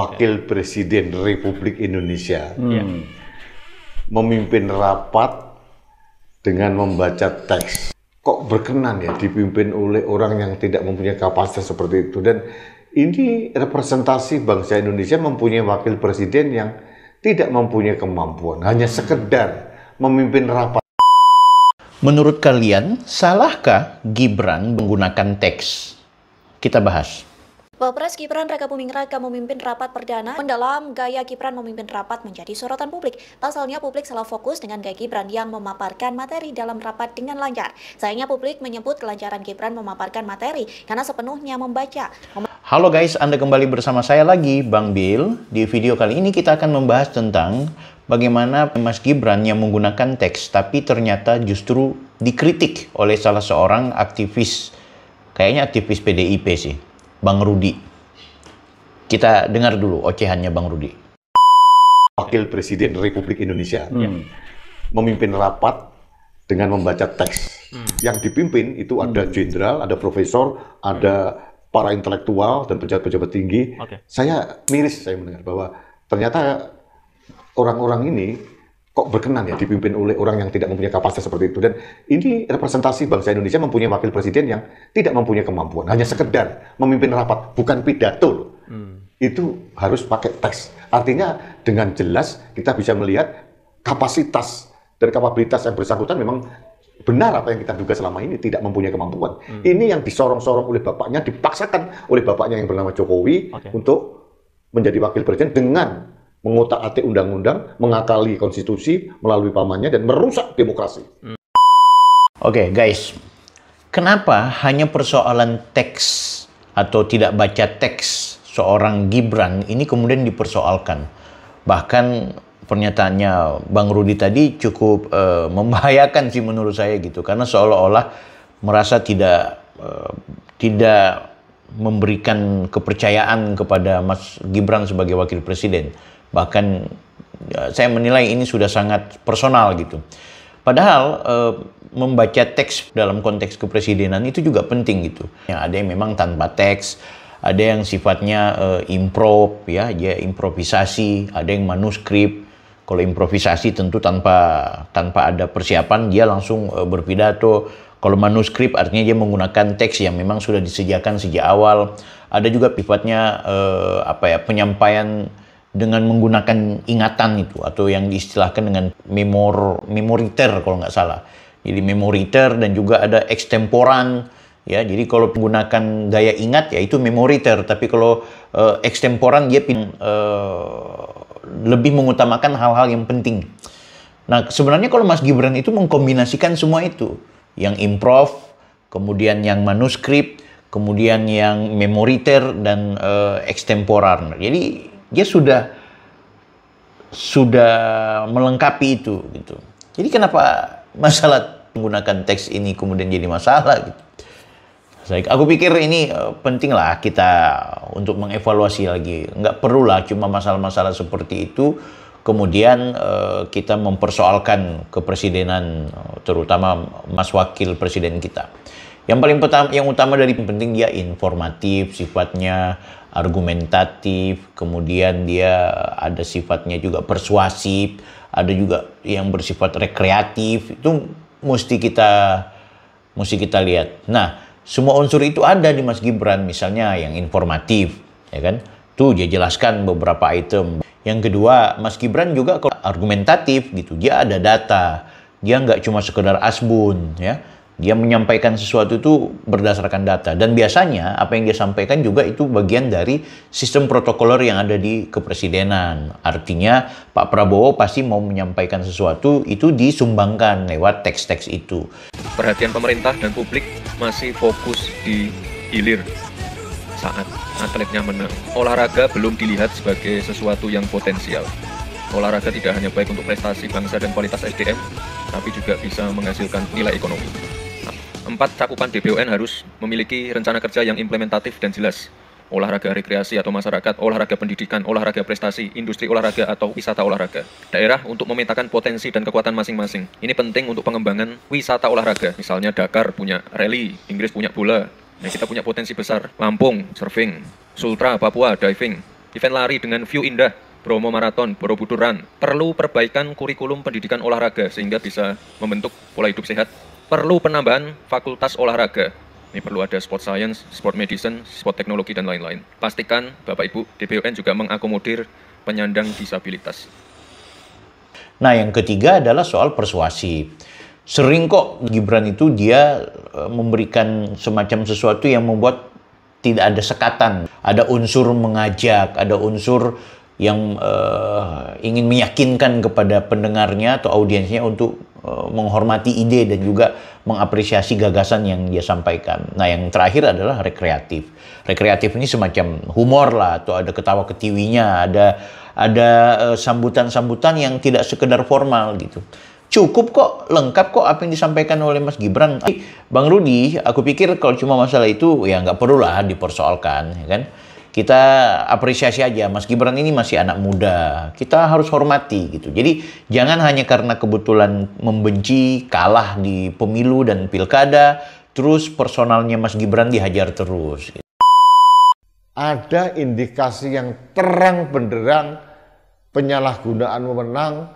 Wakil Presiden Republik Indonesia memimpin rapat dengan membaca teks. Kok berkenan ya dipimpin oleh orang yang tidak mempunyai kapasitas seperti itu? Dan ini representasi bangsa Indonesia mempunyai wakil presiden yang tidak mempunyai kemampuan, hanya sekedar memimpin rapat. Menurut kalian, salahkah Gibran menggunakan teks? Kita bahas. Wapres Gibran Raka Buming Raka memimpin rapat perdana. Mendalam gaya Gibran memimpin rapat menjadi sorotan publik. Pasalnya publik salah fokus dengan gaya Gibran yang memaparkan materi dalam rapat dengan lancar. Sayangnya publik menyebut kelancaran Gibran memaparkan materi karena sepenuhnya membaca. Halo guys, Anda kembali bersama saya lagi, Bang Bill. Di video kali ini kita akan membahas tentang bagaimana Mas Gibran yang menggunakan teks, tapi ternyata justru dikritik oleh salah seorang aktivis. Kayaknya aktivis PDIP sih. Bang Rudi. Kita dengar dulu ocehannya Bang Rudi. Wakil Presiden Republik Indonesia memimpin rapat dengan membaca teks. Yang dipimpin itu ada jenderal, ada profesor, ada para intelektual dan pejabat-pejabat tinggi. Saya miris saya mendengar bahwa ternyata orang-orang ini kok berkenan ya dipimpin oleh orang yang tidak mempunyai kapasitas seperti itu. Dan ini representasi bangsa Indonesia mempunyai wakil presiden yang tidak mempunyai kemampuan, hanya sekedar memimpin rapat, bukan pidato. Itu harus pakai teks. Artinya dengan jelas kita bisa melihat kapasitas dan kapabilitas yang bersangkutan memang benar apa yang kita duga selama ini, tidak mempunyai kemampuan. Ini yang disorong-sorong oleh bapaknya, dipaksakan oleh bapaknya yang bernama Jokowi untuk menjadi wakil presiden dengan mengutak-atik undang-undang, mengakali konstitusi melalui pamannya dan merusak demokrasi. Oke, guys, kenapa hanya persoalan teks atau tidak baca teks seorang Gibran ini kemudian dipersoalkan? Bahkan pernyataannya Bang Rudi tadi cukup membahayakan sih menurut saya gitu, karena seolah-olah merasa tidak memberikan kepercayaan kepada Mas Gibran sebagai wakil presiden. Bahkan saya menilai ini sudah sangat personal gitu. Padahal membaca teks dalam konteks kepresidenan itu juga penting gitu. Ya, ada yang memang tanpa teks, ada yang sifatnya improv, ya, dia improvisasi, ada yang manuskrip. Kalau improvisasi tentu tanpa ada persiapan, dia langsung berpidato. Kalau manuskrip artinya dia menggunakan teks yang memang sudah disediakan sejak awal. Ada juga sifatnya penyampaian dengan menggunakan ingatan itu, atau yang diistilahkan dengan memoriter kalau nggak salah. Jadi memoriter dan juga ada extemporan, ya. Jadi kalau menggunakan gaya ingat ya itu memoriter, tapi kalau extemporan dia lebih mengutamakan hal-hal yang penting. Nah, sebenarnya kalau Mas Gibran itu mengkombinasikan semua itu, yang improv, kemudian yang manuskrip, kemudian yang memoriter dan extemporan. Jadi dia sudah melengkapi itu gitu. Jadi kenapa masalah menggunakan teks ini kemudian jadi masalah gitu? Aku pikir ini penting lah kita untuk mengevaluasi lagi. Nggak perlu lah cuma masalah-masalah seperti itu kemudian kita mempersoalkan kepresidenan, terutama Mas Wakil Presiden kita. Yang utama dari penting dia informatif sifatnya, argumentatif, kemudian dia ada sifatnya juga persuasif, ada juga yang bersifat rekreatif. Itu mesti kita lihat. Nah, semua unsur itu ada di Mas Gibran, misalnya yang informatif, ya kan? Tuh dia jelaskan beberapa item. Yang kedua, Mas Gibran juga kalau argumentatif gitu, dia ada data. Dia nggak cuma sekedar asbun, ya. Dia menyampaikan sesuatu itu berdasarkan data. Dan biasanya apa yang dia sampaikan juga itu bagian dari sistem protokoler yang ada di kepresidenan. Artinya Pak Prabowo pasti mau menyampaikan sesuatu itu disumbangkan lewat teks-teks itu. Perhatian pemerintah dan publik masih fokus di hilir saat atletnya menang. Olahraga belum dilihat sebagai sesuatu yang potensial. Olahraga tidak hanya baik untuk prestasi bangsa dan kualitas SDM, tapi juga bisa menghasilkan nilai ekonomi. 4. Cakupan DBON harus memiliki rencana kerja yang implementatif dan jelas. Olahraga rekreasi atau masyarakat, olahraga pendidikan, olahraga prestasi, industri olahraga atau wisata olahraga. Daerah untuk memetakan potensi dan kekuatan masing-masing. Ini penting untuk pengembangan wisata olahraga. Misalnya Dakar punya rally, Inggris punya bola. Nah, kita punya potensi besar. Lampung, surfing. Sultra, Papua, diving. event lari dengan view indah, Bromo Marathon, Borobudur Run. Perlu perbaikan kurikulum pendidikan olahraga sehingga bisa membentuk pola hidup sehat. Perlu penambahan fakultas olahraga. Ini perlu ada sport science, sport medicine, sport teknologi, dan lain-lain. Pastikan Bapak Ibu DBON juga mengakomodir penyandang disabilitas. Nah, yang ketiga adalah soal persuasi. Sering kok Gibran itu dia memberikan semacam sesuatu yang membuat tidak ada sekatan. Ada unsur mengajak, ada unsur yang ingin meyakinkan kepada pendengarnya atau audiensnya untuk menghormati ide dan juga mengapresiasi gagasan yang dia sampaikan. Nah, yang terakhir adalah rekreatif. Rekreatif ini semacam humor lah, atau ada ketawa ketiwinya, ada sambutan-sambutan yang tidak sekedar formal gitu. Cukup kok, lengkap kok apa yang disampaikan oleh Mas Gibran. Bang Rudi, aku pikir kalau cuma masalah itu ya nggak perlu lah dipersoalkan, ya kan? Kita apresiasi aja, Mas Gibran ini masih anak muda. Kita harus hormati gitu. Jadi jangan hanya karena kebetulan membenci, kalah di pemilu dan pilkada, terus personalnya Mas Gibran dihajar terus. Ada indikasi yang terang benderang penyalahgunaan wewenang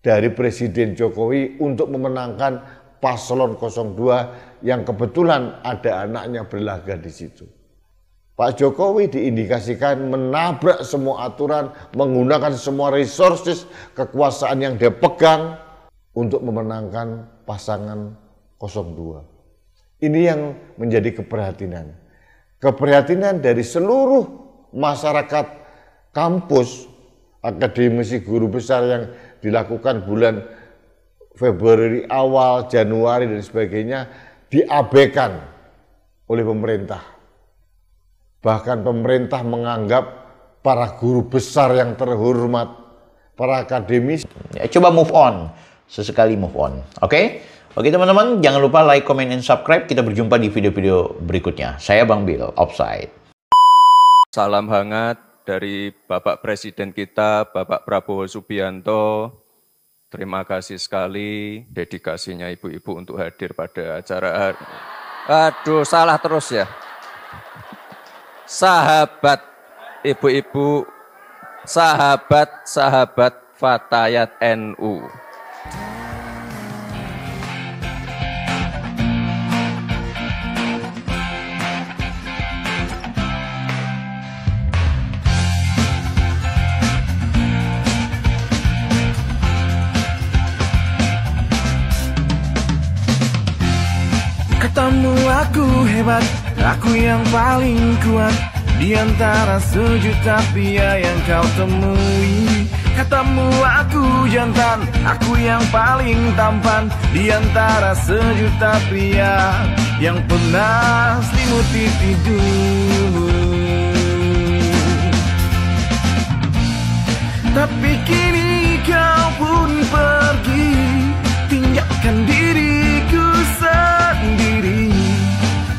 dari Presiden Jokowi untuk memenangkan paslon 02 yang kebetulan ada anaknya berlaga di situ. Pak Jokowi diindikasikan menabrak semua aturan, menggunakan semua resources kekuasaan yang dia pegang untuk memenangkan pasangan 02. Ini yang menjadi keprihatinan. Keprihatinan dari seluruh masyarakat kampus, akademisi, guru besar yang dilakukan bulan Februari awal, Januari dan sebagainya diabaikan oleh pemerintah. Bahkan pemerintah menganggap para guru besar yang terhormat, para akademis. Ya, coba move on, sesekali move on, oke? Oke teman-teman, jangan lupa like, comment, dan subscribe. Kita berjumpa di video-video berikutnya. Saya Bang Bill, Offside. Salam hangat dari Bapak Presiden kita, Bapak Prabowo Subianto. Terima kasih sekali dedikasinya ibu-ibu untuk hadir pada acara. Aduh, salah terus ya. Sahabat ibu-ibu, sahabat Fatayat NU. Katamu aku hebat, aku yang paling kuat di antara sejuta pria yang kau temui. Katamu aku jantan, aku yang paling tampan di antara sejuta pria yang pernah selimuti tidurmu. Tapi kini kau pun pergi, tinggalkan diriku sendiri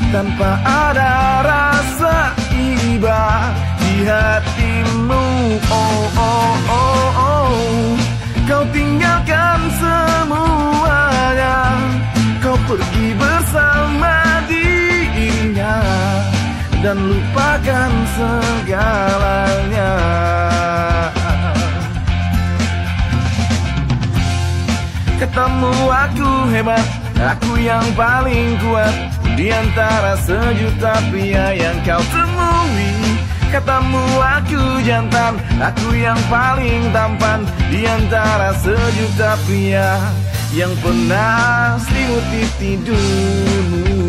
tanpa ada rasa iba di hatimu. Oh oh oh oh, kau tinggalkan semuanya, kau pergi bersama dirinya dan lupakan segalanya. Katamu aku hebat, aku yang paling kuat di antara sejuta pria yang kau temui. Katamu aku jantan, aku yang paling tampan di antara sejuta pria yang pernah selimuti tidurmu.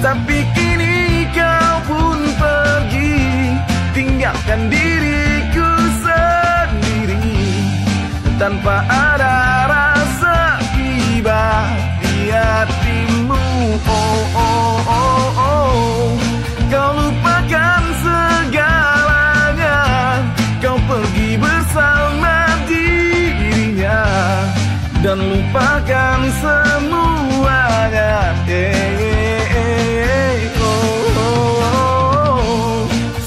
Tapi kini kau pun pergi, tinggalkan diriku sendiri tanpa ada rasa iba di hatimu. Oh oh oh oh, kau lupakan segalanya, kau pergi bersama dirinya dan lupakan semuanya. Oh, oh, oh.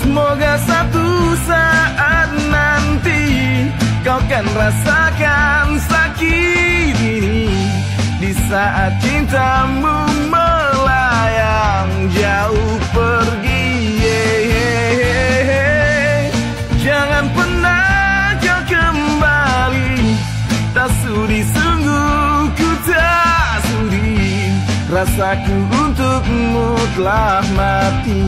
Semoga satu saat nanti kau kan rasakan sakit ini di saat cintamu melayang jauh pergi. rasaku untukmu telah mati.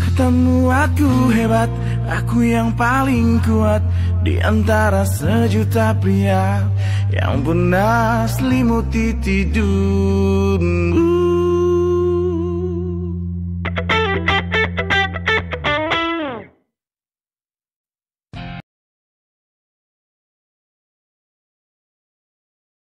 Katamu aku hebat, aku yang paling kuat di antara sejuta pria yang pernah selimuti tidurmu.